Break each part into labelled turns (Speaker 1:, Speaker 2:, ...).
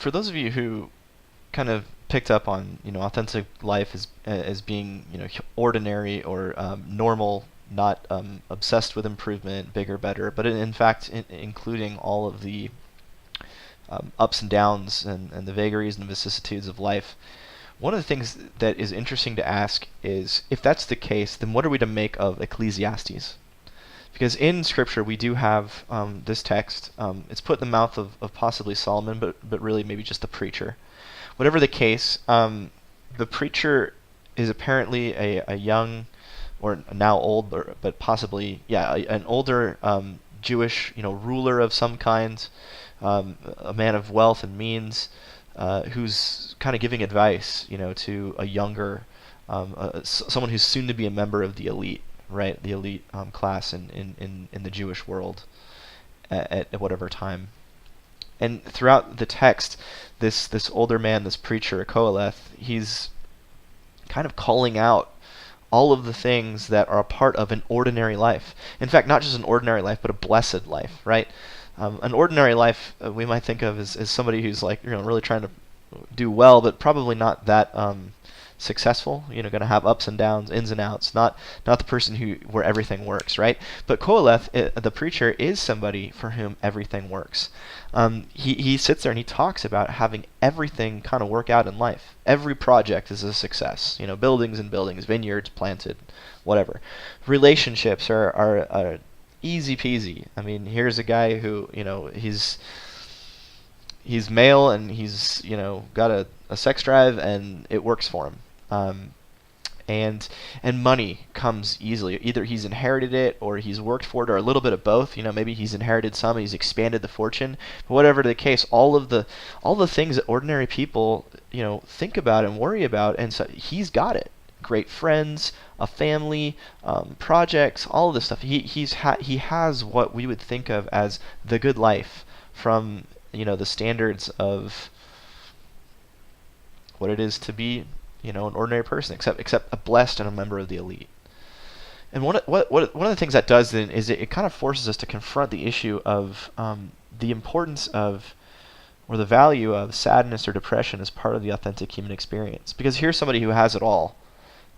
Speaker 1: for those of you who kind of picked up on authentic life as being ordinary or normal, not obsessed with improvement, bigger, better, but in fact including all of the ups and downs and the vagaries and vicissitudes of life. One of the things that is interesting to ask is, if that's the case, then what are we to make of Ecclesiastes? Because in Scripture we do have this text. It's put in the mouth of possibly Solomon, but really maybe just the preacher. Whatever the case, the preacher is apparently a young, or now old, but possibly, an older Jewish ruler of some kind, a man of wealth and means, who's kind of giving advice to a younger, someone who's soon to be a member of the elite, right? The elite class in the Jewish world at whatever time. And throughout the text, this older man, this preacher, Koheleth, he's kind of calling out all of the things that are a part of an ordinary life. In fact, not just an ordinary life, but a blessed life, right? An ordinary life we might think of as somebody who's like really trying to do well, but probably not that successful. Going to have ups and downs, ins and outs. Not the person where everything works, right? But Koheleth, the preacher, is somebody for whom everything works. He sits there and he talks about having everything kind of work out in life. Every project is a success. Buildings and buildings, vineyards planted, whatever. Relationships are easy peasy. I mean, here's a guy who he's male and he's got a sex drive and it works for him. And money comes easily. Either he's inherited it or he's worked for it, or a little bit of both. Maybe he's inherited some, he's expanded the fortune. But whatever the case, all the things that ordinary people think about and worry about, and so he's got it. Great friends, a family, projects, all of this stuff. He has what we would think of as the good life from the standards of what it is to be an ordinary person, except a blessed and a member of the elite. And one of the things that does then is it kind of forces us to confront the issue of the importance of, or the value of, sadness or depression as part of the authentic human experience. Because here's somebody who has it all,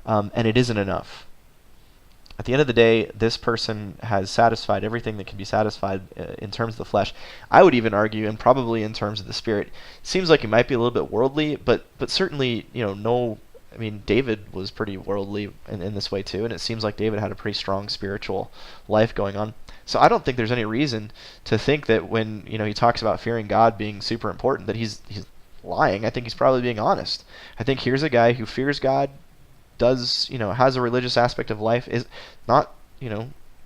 Speaker 1: and it isn't enough. At the end of the day, this person has satisfied everything that can be satisfied in terms of the flesh. I would even argue, and probably in terms of the spirit, seems like he might be a little bit worldly, but certainly, I mean, David was pretty worldly in this way too, and it seems like David had a pretty strong spiritual life going on. So I don't think there's any reason to think that when he talks about fearing God being super important, that he's lying. I think he's probably being honest. I think here's a guy who fears God, does has a religious aspect of life, is not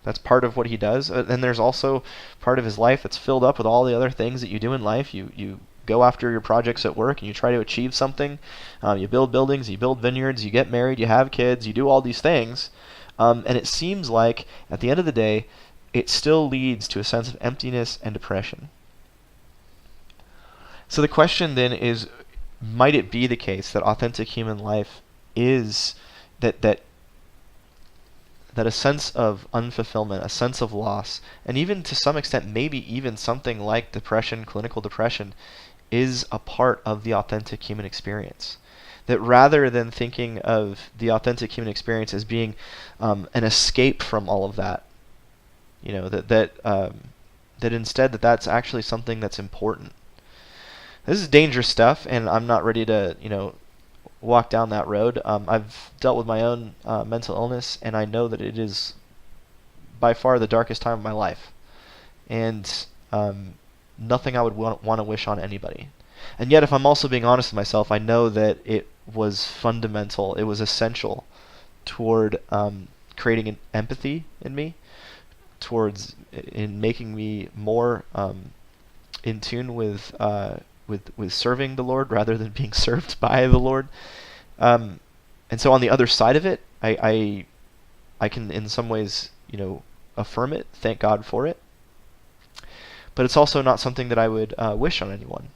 Speaker 1: that's part of what he does, and there's also part of his life that's filled up with all the other things that you do in life. You go after your projects at work and you try to achieve something. You build buildings, you build vineyards, you get married, you have kids, you do all these things, and it seems like at the end of the day it still leads to a sense of emptiness and depression. So the question then is, might it be the case that authentic human life is that a sense of unfulfillment, a sense of loss, and even to some extent maybe even something like depression, clinical depression, is a part of the authentic human experience? That rather than thinking of the authentic human experience as being an escape from all of that, that instead that's actually something that's important. This is dangerous stuff, and I'm not ready to walk down that road. I've dealt with my own mental illness, and I know that it is by far the darkest time of my life, and nothing I would want to wish on anybody. And yet, if I'm also being honest with myself, I know that it was fundamental, it was essential toward creating an empathy in me, in making me more in tune with serving the Lord rather than being served by the Lord. And so on the other side of it, I can in some ways, affirm it, thank God for it. But it's also not something that I would wish on anyone.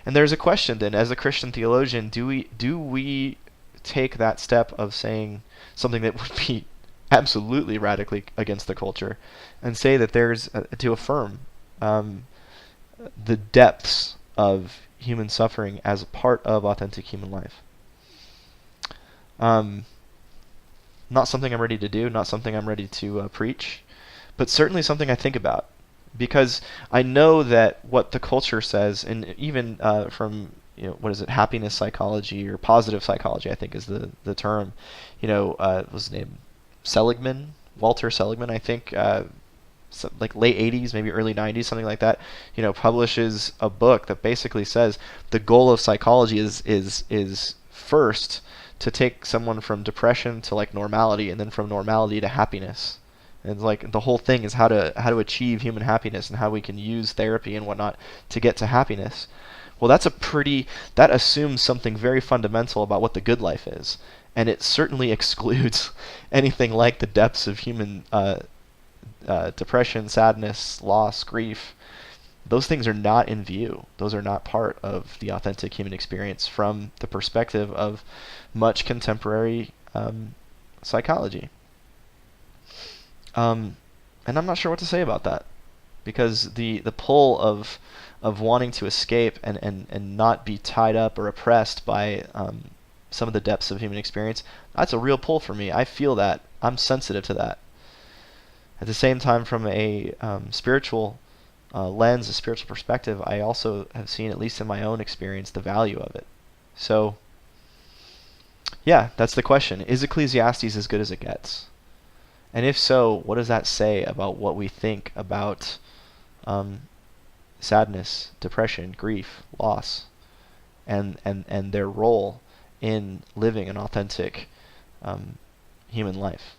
Speaker 1: And there's a question then, as a Christian theologian, do we take that step of saying something that would be absolutely radically against the culture, and say that there's to affirm the depths of human suffering as a part of authentic human life. Um, Not something I'm ready to do, not something I'm ready to preach, but certainly something I think about, because I know that what the culture says, and even from what is it, happiness psychology or positive psychology, I think is the term. What was his name? Seligman, Walter Seligman, I think. Like late 80s, maybe early 90s, something like that, publishes a book that basically says the goal of psychology is first to take someone from depression to like normality, and then from normality to happiness. And like the whole thing is how to achieve human happiness and how we can use therapy and whatnot to get to happiness. Well, that assumes something very fundamental about what the good life is, and it certainly excludes anything like the depths of human depression, sadness, loss, grief. Those things are not in view. Those are not part of the authentic human experience from the perspective of much contemporary psychology. And I'm not sure what to say about that, because the pull of wanting to escape and not be tied up or oppressed by some of the depths of human experience, that's a real pull for me. I feel that. I'm sensitive to that. At the same time, from a spiritual lens, a spiritual perspective, I also have seen, at least in my own experience, the value of it. So, yeah, that's the question. Is Ecclesiastes as good as it gets? And if so, what does that say about what we think about sadness, depression, grief, loss, and their role in living an authentic human life?